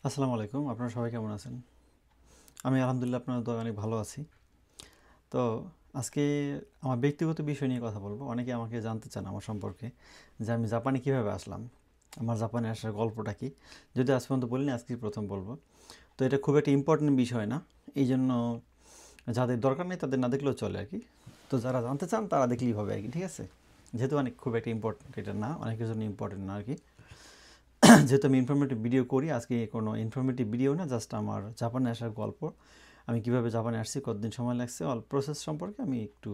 আসসালামু আলাইকুম। আপনারা সবাই কেমন আছেন? আমি আলহামদুলিল্লাহ আপনার দয়ায় অনেক ভালো আছি। তো আজকে আমার ব্যক্তিগত বিষয় নিয়ে কথা বলবো। অনেকে আমাকে জানতে চান আমার সম্পর্কে যে আমি জাপানে কিভাবে আসলাম? আমার জাপানে আসার গল্পটা কি? যদিও আজ পর্যন্ত বলিনি, আজকেই প্রথম বলবো। তো এটা খুব একটা ইম্পর্টেন্ট বিষয় না। এইজন্য যাদের দরকার নেই তাদের না দেখলেও চলে আরকি। তো যারা জানতে চান তারা দেখলেই হবে আরকি, ঠিক আছে? যেহেতু খুব একটা ইম্পর্টেন্ট এটা না, অনেকের জন্য ইম্পর্টেন্ট না আরকি। যেহেতু আমি ইনফরমেটিভ ভিডিও করি, আজকে কোনো ইনফরমেটিভ ভিডিও না, জাস্ট আমার জাপানে আসার গল্প। আমি কিভাবে জাপানে আসছি, কতদিন সময় লাগছে, অল প্রসেস সম্পর্কে আমি একটু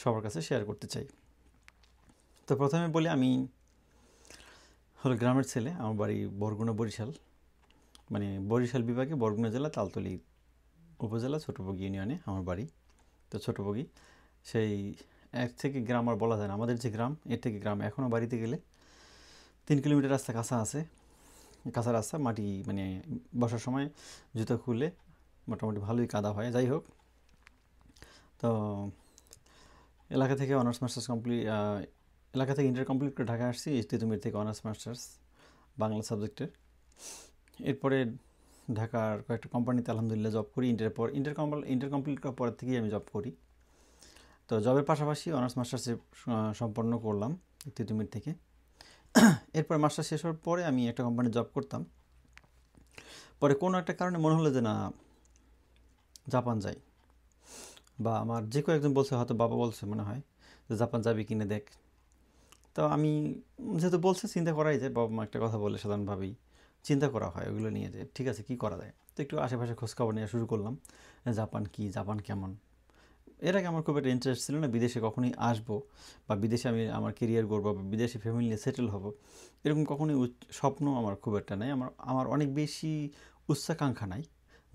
সবার কাছে শেয়ার করতে চাই। তো প্রথমে বলি, আমি হলো গ্রামের ছেলে। আমার বাড়ি বরগুনা, বরিশাল। বরিশাল বিভাগে বরগুনা জেলা তালতলী উপজেলা ছোটবগি ইউনিয়নে আমার বাড়ি। তো ছোটবগি সেই এক থেকে গ্রাম আর বলা যায় না। আমাদের যে গ্রাম, এর থেকে গ্রাম এখনও বাড়িতে গেলে 3 কিলোমিটার রাস্তা কাঁচা আছে। কাঁচা রাস্তা, মাটি বসার সময় জুতো খুলে মোটামুটি ভালোই কাদা হয়। যাই হোক, তো এলাকা থেকে অনার্স মাস্টার্স কমপ্লিট, এলাকা থেকে ইন্টার কমপ্লিট করে ঢাকা আসছি। তিতুমির থেকে অনার্স মাস্টার্স বাংলা সাবজেক্টের। এরপরে ঢাকার কয়েকটা কোম্পানিতে আলহামদুলিল্লাহ জব করি। ইন্টার কমপ্লিট করার পর থেকেই আমি জব করি। তো জবের পাশাপাশি অনার্স মাস্টার্সে সম্পন্ন করলাম তিতুমির থেকে। এরপর মাস্টার্স শেষ হওয়ার পরে আমি একটা কোম্পানি জব করতাম। পরে কোনো একটা কারণে মনে হলো যে না, জাপান যাই। বা আমার যে কেউ একজন বলছে, হয়তো বাবা বলছে মনে হয়, যে জাপান যাবি কিনে দেখ। তো আমি যেহেতু বলছে, চিন্তা করাই যায়। বাবা মা একটা কথা বলে সাধারণভাবেই চিন্তা করা হয় ওগুলো নিয়ে, যে ঠিক আছে কী করা যায়। তো একটু আশেপাশে খোঁজখবর নেওয়া শুরু করলাম, জাপান কী, জাপান কেমন। এর আগে আমার খুব একটা ইন্টারেস্ট ছিল না বিদেশে কখনোই আসবো, বা বিদেশে আমি আমার কেরিয়ার গড়বো, বা বিদেশে ফ্যামিলি নিয়ে সেটেল হব, এরকম কখনোই স্বপ্ন আমার খুব একটা নাই। আমার অনেক বেশি উচ্চাকাঙ্ক্ষা নাই।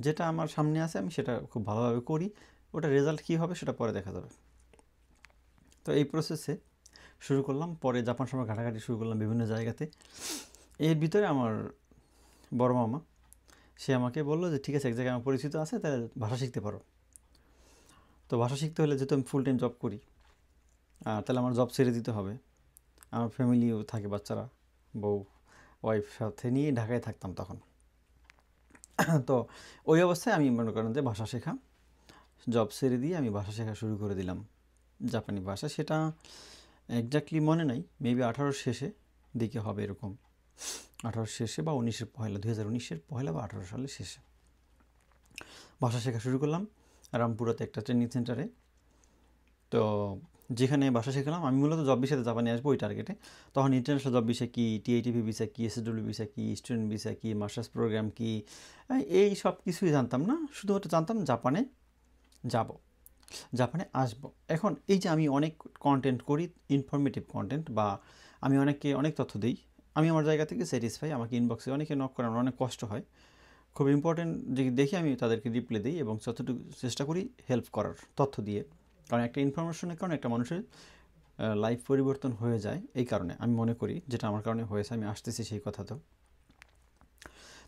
যেটা আমার সামনে আছে আমি সেটা খুব ভালোভাবে করি। ওটা রেজাল্ট কী হবে সেটা পরে দেখা যাবে। তো এই প্রসেসে শুরু করলাম। পরে জাপান সময় ঘাটাঘাটি শুরু করলাম বিভিন্ন জায়গাতে। এর ভিতরে আমার বড় মামা, সে আমাকে বললো যে ঠিক আছে, এক জায়গায় আমার পরিচিত আছে, তাহলে ভাষা শিখতে পারো। তো ভাষা শিখতে হলে, যেহেতু আমি ফুল টাইম জব করি, তাহলে আমার জব ছেড়ে দিতে হবে। আমার ফ্যামিলিও থাকে, বাচ্চারা, বউ, ওয়াইফ সাথে নিয়ে ঢাকায় থাকতাম তখন। তো ওই অবস্থায় আমি মনে করেন যে ভাষা শেখা, জব ছেড়ে দিয়ে আমি ভাষা শেখা শুরু করে দিলাম, জাপানি ভাষা। সেটা এক্স্যাক্টলি মনে নাই, মেবি 18 শেষে দিকে হবে এরকম। 18 শেষে বা 19-এর পহেলা, 2019-এর পহেলা বা 18 সালের শেষে ভাষা শেখা শুরু করলাম রামপুরাতে একটা ট্রেনিং সেন্টারে। তো যেখানে ভাষা শেখালাম, আমি মূলত জব ভিসাতে জাপানে আসবো ওই টার্গেটে। তখন ইন্টারন্যাশনাল জব ভিসা কী, টিআইটিভি ভিসা কী, এসএসডব্লিউ ভিসা কী, স্টুডেন্ট ভিসা কী, মাস্টার্স প্রোগ্রাম কী, এই সব কিছুই জানতাম না। শুধুমাত্র জানতাম জাপানে যাব, জাপানে আসব। এখন এই যে আমি অনেক কন্টেন্ট করি, ইনফরমেটিভ কন্টেন্ট, বা আমি অনেককে অনেক তথ্য দিই, আমি আমার জায়গা থেকে স্যাটিসফাই। আমাকে ইনবক্সে অনেকে নক করে, আমার অনেক কষ্ট হয়। খুব ইম্পর্টেন্ট যে দেখে আমি তাদেরকে রিপ্লাই দিই, এবং যতটুকু চেষ্টা করি হেল্প করার তথ্য দিয়ে। কারণ একটা ইনফরমেশনের কারণে একটা মানুষের লাইফ পরিবর্তন হয়ে যায়। এই কারণে আমি মনে করি, যেটা আমার কারণে হয়েছে, আমি আসতেছি সেই কথাতেও।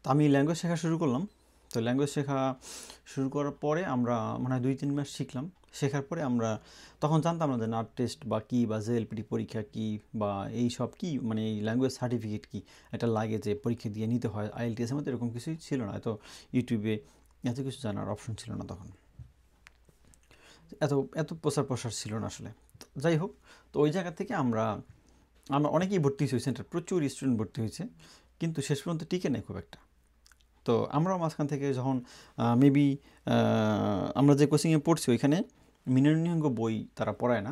তো আমি ল্যাঙ্গুয়েজ শেখা শুরু করলাম। তো ল্যাঙ্গুয়েজ শেখা শুরু করার পরে আমরা মনে হয় 2-3 মাস শিখলাম। শেখার পরে আমরা তখন জানতাম না যে নাট টেস্ট বা কী, বা জেএলপিটি পরীক্ষা কী, বা এই সব কী, এই ল্যাঙ্গুয়েজ সার্টিফিকেট কী এটা লাগে, যে পরীক্ষা দিয়ে নিতে হয় আইএলটিএসের মধ্যে, এরকম কিছুই ছিল না। এত ইউটিউবে এত কিছু জানার অপশন ছিল না তখন, এত এত প্রচার প্রসার ছিল না আসলে। যাই হোক, তো ওই জায়গা থেকে আমরা আমরা অনেকেই ভর্তি হয়েছে ওই সেন্টার, প্রচুর স্টুডেন্ট ভর্তি হয়েছে, কিন্তু শেষ পর্যন্ত টিকে নেই খুব একটা। তো আমরাও মাঝখান থেকে যখন মেবি আমরা যে কোচিংয়ে পড়ছি ওইখানে মিনারনিহঙ্গ বই তারা পড়ায় না,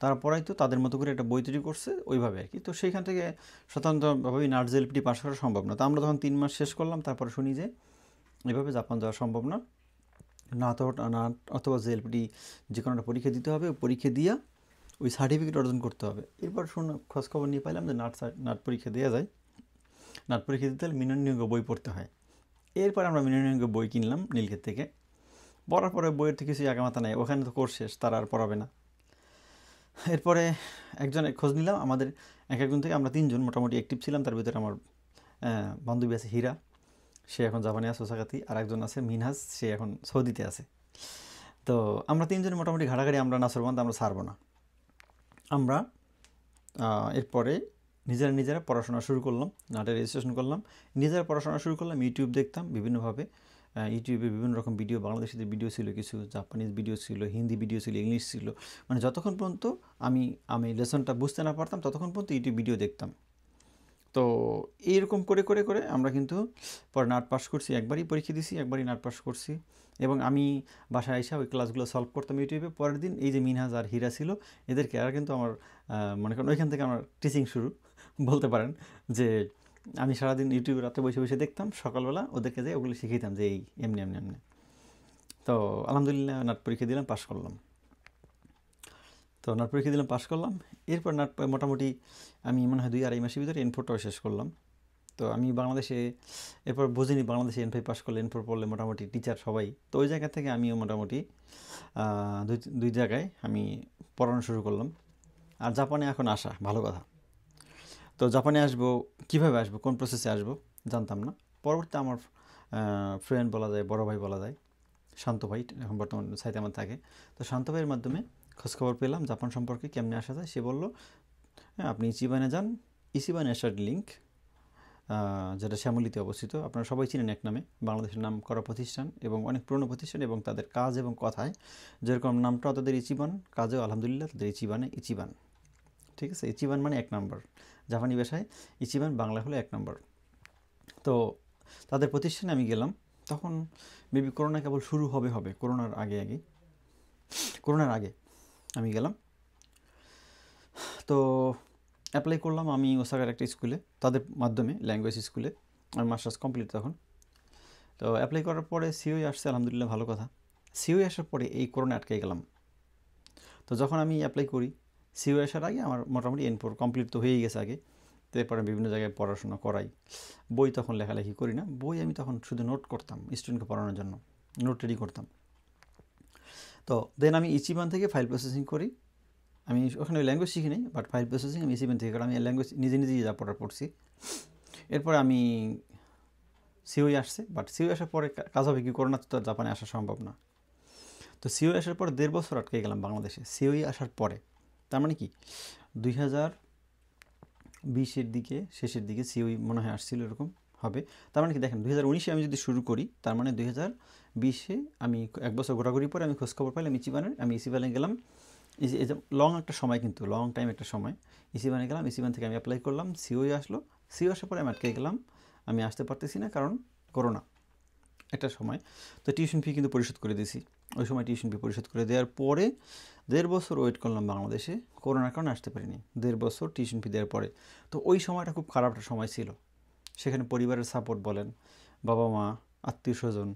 তারা পড়াইতো তাদের মতো করে একটা বই তৈরি করছে ওইভাবে আর কি। তো সেইখান থেকে সাধারণতভাবেই নাট জেএলপিটি পাস করা সম্ভব না। তো আমরা তখন 3 মাস শেষ করলাম, তারপরে শুনি যে এভাবে জাপান যাওয়া সম্ভব না, নাট অথবা জেএলপিটি যে কোনো একটা পরীক্ষা দিতে হবে, পরীক্ষা দিয়া ওই সার্টিফিকেট অর্জন করতে হবে। এরপর খোঁজখবর নিয়ে পাইলাম যে নাট পরীক্ষা দেওয়া যায়। নাট পরীক্ষা দিতে হলে মিনারনিহঙ্গ বই পড়তে হয়। এরপর আমরা মিনারনিহঙ্গ বই কিনলাম নীলক্ষেত থেকে। পড়ার পরে বইয়ের তো কিছুই আগামাথা নেই, ওখানে তো কোর্স শেষ, তারা আর পড়াবে না। এরপরে একজনের খোঁজ নিলাম, আমাদের একজন থেকে আমরা 3 জন মোটামুটি অ্যাক্টিভ ছিলাম। তার ভিতরে আমার বান্ধবী আছে হীরা, সে এখন জাপানে আছে ওসাকাতে। আর একজন আছে মিনহাজ, সে এখন সৌদিতে আছে। তো আমরা 3 জন মোটামুটি ঘাটাঘাটি, আমরা নাসরবান্ধ, আমরা ছাড়বো না। আমরা এরপরে নিজেরা পড়াশোনা শুরু করলাম, নাটে রেজিস্ট্রেশন করলাম, নিজেরা পড়াশোনা শুরু করলাম, ইউটিউব দেখতাম বিভিন্নভাবে। ইউটিউবে বিভিন্ন রকম ভিডিও, বাংলাদেশিদের ভিডিও ছিল কিছু, জাপানিজ ভিডিও ছিল, হিন্দি ভিডিও ছিল, ইংলিশ ছিল, মানে যতক্ষণ পর্যন্ত আমি আমি লেসনটা বুঝতে না পারতাম ততক্ষণ পর্যন্ত ইউটিউব ভিডিও দেখতাম। তো এইরকম করে করে করে আমরা কিন্তু পরে নাট পাস করছি, একবারই পরীক্ষা দিছি, একবারই নাট পাস করছি। এবং আমি বাসায় আইসা ওই ক্লাসগুলো সলভ করতাম ইউটিউবে। পরের দিন এই যে মিনহাজ আর হীরা ছিল, এদেরকে আর কিন্তু আমার মনে করেন ওইখান থেকে আমার টিচিং শুরু বলতে পারেন। যে আমি সারাদিন ইউটিউবে রাতে বসে বসে দেখতাম, সকালবেলা ওদেরকে যে ওগুলো শিখিতাম যে এই এমনি এমনি এমনি। তো আলহামদুলিল্লাহ নাট পরীক্ষা দিলাম, পাস করলাম। তো নাট পরীক্ষা দিলাম, পাস করলাম। এরপর নাট মোটামুটি আমি মনে হয় 2-2.5 মাসের ভিতরে N4টাও শেষ করলাম। তো আমি বাংলাদেশে এরপর বুঝিনি বাংলাদেশে N5 পাস করলে N4 পড়লে মোটামুটি টিচার সবাই, তো ওই জায়গা থেকে আমিও মোটামুটি দুই জায়গায় আমি পড়ানো শুরু করলাম। আর জাপানে এখন আসা ভালো কথা। তো জাপানে আসবো, কীভাবে আসবো, কোন প্রসেসে আসবো জানতাম না। পরবর্তী আমার ফ্রেন্ড বলা যায়, বড় ভাই বলা যায়, শান্ত ভাই, এখন বর্তমান সাইতামায় থাকে। তো শান্ত ভাইয়ের মাধ্যমে খোঁজখবর পেলাম জাপান সম্পর্কে, কেমনে আসা যায়। সে বলল, হ্যাঁ আপনি ইচিবানে যান, ইচিবান এসার লিঙ্ক, যেটা শ্যামলীতে অবস্থিত, আপনারা সবাই চিনেন এক নামে, বাংলাদেশের নাম করা প্রতিষ্ঠান এবং অনেক পুরনো প্রতিষ্ঠান, এবং তাদের কাজ এবং কথায় যেরকম নামটাও তাদের ইচিবান, কাজেও আলহামদুলিল্লাহ তাদের ইচিবান। ঠিক আছে, ইচিবান মানে 1 নম্বর, জাপানি ভাষায় ইচিবান, বাংলা হলো 1 নম্বর। তো তাদের প্রতিষ্ঠানে আমি গেলাম, তখন মেবি করোনা কেবল শুরু হবে করোনার আগে আমি গেলাম। তো অ্যাপ্লাই করলাম আমি ওসাকার একটা স্কুলে, তাদের মাধ্যমে, ল্যাঙ্গুয়েজ স্কুলে। আমার মাস্টার্স কমপ্লিট তখন। তো অ্যাপ্লাই করার পরে সিওই আসছে, আলহামদুলিল্লাহ ভালো কথা। সিওই আসার পরে এই করোনা আটকে গেলাম। তো যখন আমি অ্যাপ্লাই করি, সিওই আসার আগে আমার মোটামুটি N4 কমপ্লিট তো হয়েই গেছে আগে। তো এরপরে বিভিন্ন জায়গায় পড়াশোনা করাই, বই তখন লেখালেখি করি না, বই আমি তখন শুধু নোট করতাম স্টুডেন্টকে পড়ানোর জন্য, নোট রেডি করতাম। তো দেন আমি ইচিবান থেকে ফাইল প্রসেসিং করি। আমি ওখানে ল্যাঙ্গুয়েজ শিখি নাই, বাট ফাইল প্রসেসিং আমি ইচিবান থেকে, কারণ আমি ল্যাঙ্গুয়েজ নিজেই যা পড়ার পড়ছি। এরপর আমি সিওই আসছে, বাট সিওই আসার পরে কাজ হবে কি, করোনা তো আর জাপানে আসা সম্ভব না। তো সিওই আসার পর 1.5 বছর আটকে গেলাম বাংলাদেশে। সিওই আসার পরে তার মানে কি 2020-এর দিকে, শেষের দিকে সিওই মনে হয় আসছিল, এরকম হবে। তার মানে কি দেখেন, 2019-এ আমি যদি শুরু করি, তার মানে 2020-এ আমি 1 বছর ঘোরাঘুরি পরে আমি খোঁজখবর পাইলাম ইচিবানের, আমি ইচিবানে গেলাম। এই যে লং একটা সময়, কিন্তু লং টাইম একটা সময়। ইচিবানে গেলাম, ইচিবান থেকে আমি অ্যাপ্লাই করলাম, সিওই আসলো। সিওই আসার পরে আমি আটকে গেলাম, আমি আসতে পারতেছি না, কারণ করোনা একটা সময়। তো টিউশন ফি কিন্তু পরিশোধ করে দিয়েছি, ওই সময় টিউশন ফি পরিশোধ করে দেওয়ার পরে 1.5 বছর ওয়েট করলাম বাংলাদেশে, করোনার কারণে আসতে পারিনি। 1.5 বছর টিউশন ফি দেওয়ার পরে, তো ওই সময়টা খুব খারাপ একটা সময় ছিল। সেখানে পরিবারের সাপোর্ট বলেন, বাবা মা, আত্মীয় স্বজন,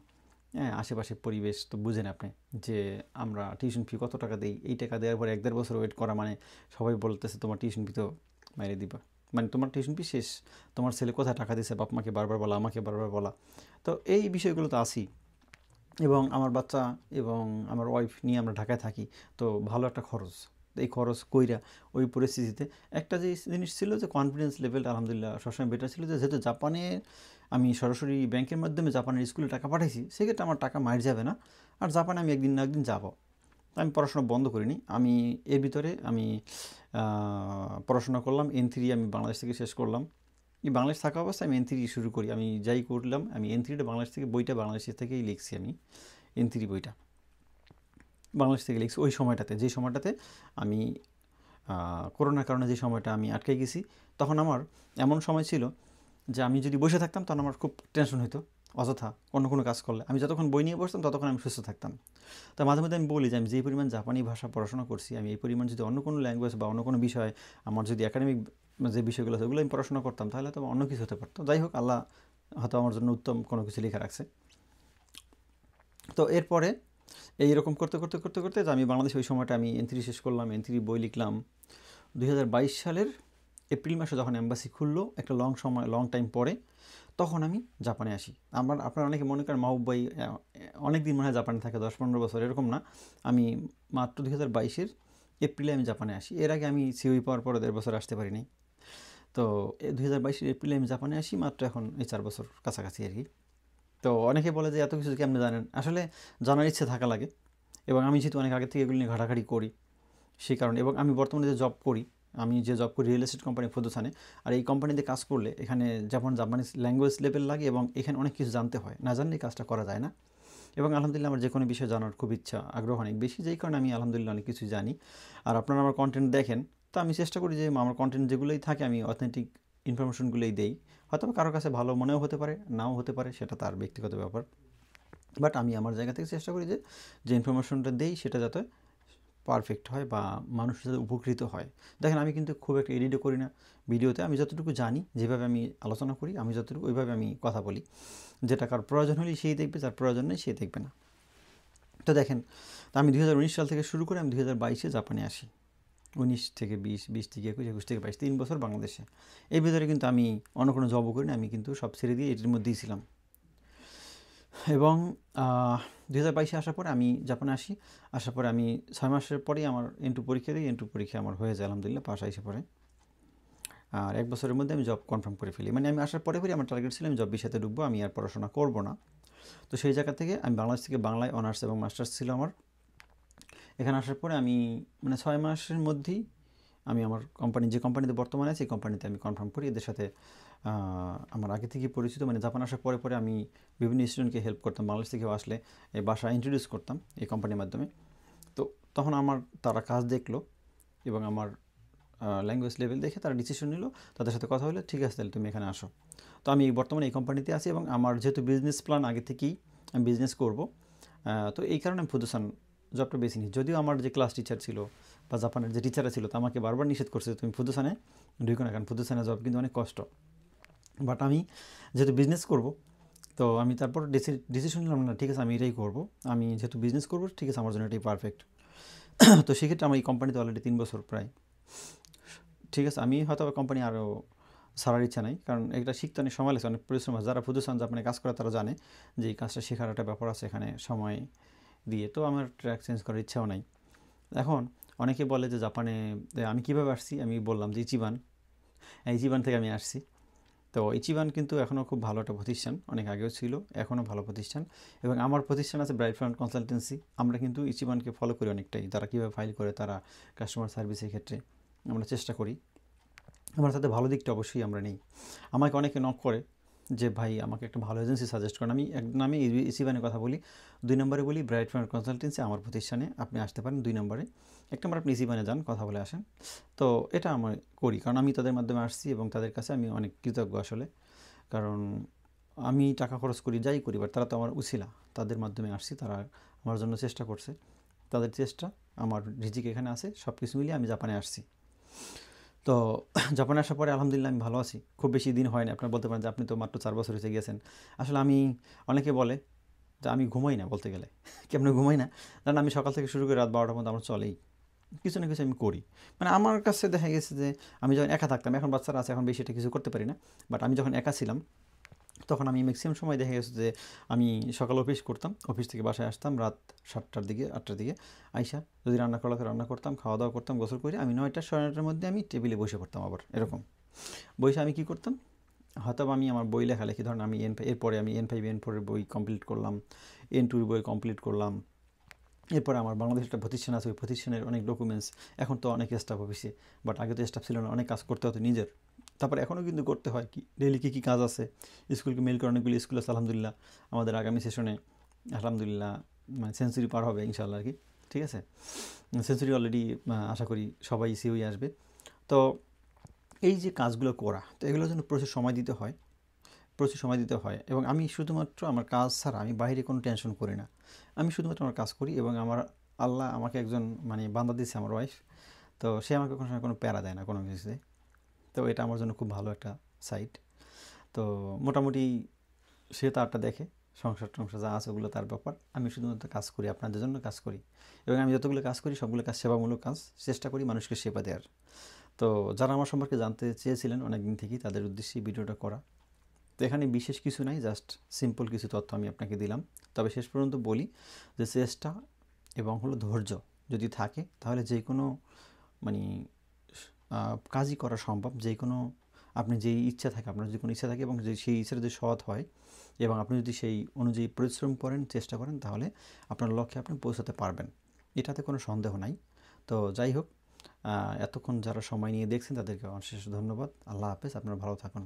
হ্যাঁ আশেপাশে পরিবেশ তো বুঝেন আপনি, যে আমরা টিউশন ফি কত টাকা দিই, এই টাকা দেওয়ার পরে 1.5 বছর ওয়েট করা, মানে সবাই বলতেছে তোমার টিউশন ফি তো মেরে দিবা, মানে তোমার টিউশন ফি শেষ, তোমার ছেলে কোথায় টাকা দিচ্ছে, বাপ মাকে বারবার বলা, আমাকে বারবার বলা। তো এই বিষয়গুলো তো আসি, এবং আমার বাচ্চা এবং আমার ওয়াইফ নিয়ে আমরা ঢাকায় থাকি, তো ভালো একটা খরচ। এই খরচ কইরা ওই পরিস্থিতিতে একটা যে জিনিস ছিল যে কনফিডেন্স লেভেলটা আলহামদুলিল্লাহ সবসময় বেটার ছিল, যে যেহেতু জাপানে আমি সরাসরি ব্যাংকের মাধ্যমে জাপানের স্কুলে টাকা পাঠাইছি, সেক্ষেত্রে আমার টাকা মার যাবে না। আর জাপানে আমি একদিন না একদিন যাবো। আমি পড়াশোনা বন্ধ করিনি, আমি এর ভিতরে আমি পড়াশোনা করলাম। N3 আমি বাংলাদেশ থেকে শেষ করলাম। এই বাংলাদেশ থাকা অবস্থায় আমি N3 শুরু করি, আমি যাই করলাম, আমি N3টা বাংলাদেশ থেকে, বইটা বাংলাদেশ থেকেই লিখছি, আমি N3 বইটা বাংলাদেশ থেকে লিখছি। ওই সময়টাতে, যে সময়টাতে আমি করোনার কারণে যে সময়টা আমি আটকে গেছি, তখন আমার এমন সময় ছিল যে আমি যদি বসে থাকতাম তখন আমার খুব টেনশন হতো, অযথা কোনো কাজ করলে। আমি যতক্ষণ বই নিয়ে বসতাম ততক্ষণ আমি সুস্থ থাকতাম। তো মাঝে মধ্যে আমি বলি যে আমি যে পরিমাণ জাপানি ভাষা পড়াশোনা করছি, আমি এই পরিমাণ যদি অন্য কোনো ল্যাঙ্গুয়েজ বা অন্য কোনো বিষয়, আমার যদি একাডেমিক যে বিষয়গুলো আছে ওগুলো আমি পড়াশোনা করতাম, তাহলে তো অন্য কিছু হতে পারতো। যাই হোক, আল্লাহ হয়তো আমার জন্য উত্তম কোনো কিছু লেখা রাখছে। তো এরপরে এইরকম করতে করতে করতে করতে আমি বাংলাদেশে ওই সময়টা আমি N3 শেষ করলাম, N3 বই লিখলাম। 2022 সালের এপ্রিল মাসে যখন এম্বাসি খুললো, একটা লং টাইম পরে, তখন আমি জাপানে আসি। আপনারা অনেকে মনে করেন মাহবুব ভাই অনেক দিন মনে হয় জাপানে থাকে, 10-15 বছর, এরকম না। আমি মাত্র 2022-এর এপ্রিলে আমি জাপানে আসি। এর আগে আমি সিওই পাওয়ার পরে 1.5 বছর আসতে পারিনি। তো 2022-এর এপ্রিলে আমি জাপানে আসি, মাত্র এখন এই 4 বছর কাছাকাছি আর কি। তো অনেকে বলে যে এত কিছু কেমনে জানেন, আসলে জানার ইচ্ছে থাকে লাগে, এবং আমি যেহেতু অনেক আগে থেকে এগুলো নিয়ে ঘাটাঘাটি করি সেই কারণে, এবং আমি বর্তমানে যে জব করি আমি যে জব করি রিয়েল এস্টেট কোম্পানি ফুদুসানে, আর এই কোম্পানিতে কাজ করলে এখানে যেমন জাপানিজ ল্যাঙ্গুয়েজ লেভেল লাগে এবং এখানে অনেক কিছু জানতে হয়, না জানলে কাজটা করা যায় না। এবং আলহামদুলিল্লাহ আমার যে কোনো বিষয় জানার খুব ইচ্ছা আগ্রহ অনেক বেশি, যেই কারণে আমি আলহামদুলিল্লাহ অনেক কিছু জানি। আর আপনারা আমার কন্টেন্ট দেখেন, তো আমি চেষ্টা করি যে আমার কন্টেন্ট যেগুলোই থাকে আমি অথেন্টিক ইনফরমেশনগুলোই দেই। হয়তো কারোর কাছে ভালো মনেও হতে পারে, নাও হতে পারে, সেটা তার ব্যক্তিগত ব্যাপার। বাট আমি আমার জায়গা থেকে চেষ্টা করি যে যে ইনফরমেশনটা দেই সেটা যাতে পারফেক্ট হয় বা মানুষ যাতে উপকৃত হয়। দেখেন আমি কিন্তু খুব একটা এডিটও করি না ভিডিওতে, আমি যতটুকু জানি যেভাবে আমি আলোচনা করি আমি যতটুকু ওইভাবে আমি কথা বলি, যেটা কার প্রয়োজন হলেই সেই দেখবে, যার প্রয়োজন নেই সে দেখবে না। তো দেখেন, তো আমি 2019 সাল থেকে শুরু করে আমি 2022-এ জাপানে আসি। 19 থেকে 20, 20 থেকে 21, 21 থেকে 22, 3 বছর বাংলাদেশে। এই ভিতরে কিন্তু আমি অন্য কোনো জবও করি না, আমি কিন্তু সব ছেড়ে দিয়ে এটির মধ্যেই ছিলাম। এবং 2022-এ আসার পরে আমি জাপানে আসি। আসার পরে আমি 6 মাসের পরেই আমার N2 পরীক্ষা দিই। N2 পরীক্ষা আমার হয়ে যায় আলহামদুলিল্লাহ, পাস এসে পড়ে। আর 1 বছরের মধ্যে আমি জব কনফার্ম করে ফেলি। মানে আমি আসার পরে আমার টার্গেট ছিল আমি জব বিষয়তে ঢুকবো, আমি আর পড়াশোনা করব না। তো সেই জায়গা থেকে আমি বাংলাদেশ থেকে বাংলায় অনার্স এবং মাস্টার্স ছিল আমার। এখানে আসার পরে আমি মানে 6 মাসের মধ্যেই আমি আমার কোম্পানি, যে কোম্পানিতে বর্তমানে আছি এই কোম্পানিতে আমি কনফার্ম করি। এদের সাথে আমার আগে থেকেই পরিচিত, মানে জাপান আসার পরে পরে আমি বিভিন্ন স্টুডেন্টকে হেল্প করতাম, বাংলাদেশ থেকেও আসলে এই বাসা ইন্ট্রোডিউস করতাম এই কোম্পানির মাধ্যমে। তো তখন আমার তারা কাজ দেখলো এবং আমার ল্যাঙ্গুয়েজ লেভেল দেখে তারা ডিসিশন নিল, তাদের সাথে কথা হলে ঠিক আছে তাহলে তুমি এখানে আসো। তো আমি বর্তমানে এই কোম্পানিতে আছি এবং আমার যেহেতু বিজনেস প্ল্যান আগে থেকেই আমি বিজনেস করব, তো এই কারণে আমি ফুদুসান জবটা বেছে নিই। যদিও আমার যে ক্লাস টিচার ছিল বা জাপানের যে টিচাররা ছিল তা আমাকে বারবার নিষেধ করছে তুমি ফুদুসানে ঢুকো না, কারণ ফুদুসানের জব কিন্তু অনেক কষ্ট। বাট আমি যেহেতু বিজনেস করব, তো আমি তারপর ডিসিশন নিলাম না ঠিক আছে আমি এটাই করব, আমি যেহেতু বিজনেস করব ঠিক আছে আমার জন্য এটাই পারফেক্ট। তো সেক্ষেত্রে আমার এই কোম্পানিতে অলরেডি 3 বছর প্রায়। ঠিক আছে, আমি হয়তো কোম্পানি আরও ছাড়ার ইচ্ছা নাই, কারণ এটা শিখতে অনেক সময় লাগছে, অনেক পরিশ্রম আছে। যারা ফুদুসান জাপানে কাজ করে তারা জানে যে এই কাজটা শেখার একটা ব্যাপার আছে এখানে সময় দিয়ে। তো আমার ট্র্যাক চেঞ্জ করার ইচ্ছাও নাই। এখন অনেকে বলে যে জাপানে আমি কীভাবে আসছি, আমি বললাম যে ইচিবান, ইচিবান থেকে আমি আসছি। তো ইচিবান কিন্তু এখনও খুব ভালো একটা প্রতিষ্ঠান, অনেক আগেও ছিল, এখনও ভালো প্রতিষ্ঠান। এবং আমার প্রতিষ্ঠান আছে ব্রাইট ফ্রন্ট কনসালটেন্সি, আমরা কিন্তু ইচিবানকে ফলো করি অনেকটাই, তারা কীভাবে ফাইল করে, তারা কাস্টমার সার্ভিসের ক্ষেত্রে আমরা চেষ্টা করি। আমার সাথে ভালো দিকটা অবশ্যই আমরা নেই। আমাকে অনেকে নক করে যে ভাই আমাকে একটা ভালো এজেন্সি সাজেস্ট করেন। আমি এক নামে ইচিবানের কথা বলি, 2 নম্বরে বলি ব্রাইট ফ্রন্ট কনসালটেন্সি আমার প্রতিষ্ঠানে আপনি আসতে পারেন। 2 নম্বরে, 1 নম্বর আপনি ইচিবানে যান, কথা বলে আসেন। তো এটা আমি করি কারণ আমি তাদের মাধ্যমে আসছি এবং তাদের কাছে আমি অনেক কৃতজ্ঞ আসলে। কারণ আমি টাকা খরচ করি যাই করি, বাট তারা তো আমার উছিলা, তাদের মাধ্যমে আসছি, তারা আমার জন্য চেষ্টা করছে, তাদের চেষ্টা আমার রিজিক এখানে আছে, সব কিছু মিলিয়ে আমি জাপানে আসছি। তো জাপানে আসার পরে আলহামদুলিল্লাহ আমি ভালো আছি। খুব বেশি দিন হয়নি, আপনারা বলতে পারেন যে আপনি তো মাত্র 4 বছর হয়েছে গিয়েছেন। আসলে আমি, অনেকে বলে যে আমি ঘুমাই না বলতে গেলে, কেমন ঘুমাই না, কারণ আমি সকাল থেকে শুরু করে রাত 12টার মধ্যে আমার চলেই কিছু না কিছু আমি করি। মানে আমার কাছে দেখা গেছে যে আমি যখন একা থাকতাম, এখন বাচ্চারা আছে এখন বেশি এটা কিছু করতে পারি না, বাট আমি যখন একা ছিলাম তখন আমি ম্যাক্সিমাম সময় দেখা গেছে যে আমি সকাল অফিস করতাম, অফিস থেকে বাসায় আসতাম রাত 7টার দিকে 8টার দিকে, আইসা যদি রান্না করা রান্না করতাম, খাওয়া দাওয়া করতাম, গোসল করে আমি 9টা 9:30টার মধ্যে আমি টেবিলে বসে পড়তাম। আবার এরকম বসে আমি কী করতাম, হয়তো আমি আমার বই লেখালেখি, ধরেন আমি এরপরে আমি N5 N4-এর বই কমপ্লিট করলাম, N2-র বই কমপ্লিট করলাম। এরপরে আমার বাংলাদেশে একটা প্রতিষ্ঠান আছে, ওই প্রতিষ্ঠানের অনেক ডকুমেন্টস, এখন তো অনেক স্টাফ অফিসে, বাট আগে তো স্টাফ ছিল না, অনেক কাজ করতে হতো নিজের। তারপরে এখনও কিন্তু করতে হয়, কি ডেইলি কী কী কাজ আছে, স্কুলকে মেল করে, অনেকগুলি স্কুল আছে আলহামদুলিল্লাহ। আমাদের আগামী সেশনে আলহামদুলিল্লাহ মানে সেঞ্চুরি পার হবে ইনশাআল্লাহ আর কি, ঠিক আছে, সেঞ্চুরি অলরেডি আশা করি সবাই সিওই আসবে। তো এই যে কাজগুলো করা, তো এগুলোর জন্য প্রচুর সময় দিতে হয়, প্রচুর সময় দিতে হয়। এবং আমি শুধুমাত্র আমার কাজ ছাড়া আমি বাইরে কোনো টেনশন করি না, আমি শুধুমাত্র আমার কাজ করি। এবং আমার আল্লাহ আমাকে একজন মানে বান্দা দিয়েছে, আমার ওয়াইফ, তো সে আমাকে কোনো সময় কোনো প্যারা দেয় না কোনো কিছুতে। তো এটা আমার জন্য খুব ভালো একটা সাইড। তো মোটামুটি সে তারটা দেখে, সংসার টংসার যা আছে ওগুলো তার ব্যাপার, আমি শুধুমাত্র কাজ করি, আপনাদের জন্য কাজ করি। এবং আমি যতগুলো কাজ করি সবগুলো কাজ সেবামূলক কাজ, চেষ্টা করি মানুষকে সেবা দেওয়ার। তো যারা আমার সম্পর্কে জানতে চেয়েছিলেন অনেক দিন থেকেই, তাদের উদ্দেশ্যে ভিডিওটা করা। তো এখানে বিশেষ কিছু নাই, জাস্ট সিম্পল কিছু তথ্য আমি আপনাকে দিলাম। তবে শেষ পর্যন্ত বলি যে চেষ্টা এবং হলো ধৈর্য যদি থাকে তাহলে যে কোনো মানে কাজই করা সম্ভব। যে কোনো আপনি যেই ইচ্ছা থাকে, আপনার যে কোনো ইচ্ছা থাকে এবং যে সেই ইচ্ছাটা যদি সৎ হয় এবং আপনি যদি সেই অনুযায়ী পরিশ্রম করেন, চেষ্টা করেন, তাহলে আপনার লক্ষ্যে আপনি পৌঁছাতে পারবেন, এটাতে কোনো সন্দেহ নাই। তো যাই হোক, এতক্ষণ যারা সময় নিয়ে দেখছেন তাদেরকে অশেষ ধন্যবাদ। আল্লাহ হাফেজ, আপনারা ভালো থাকুন।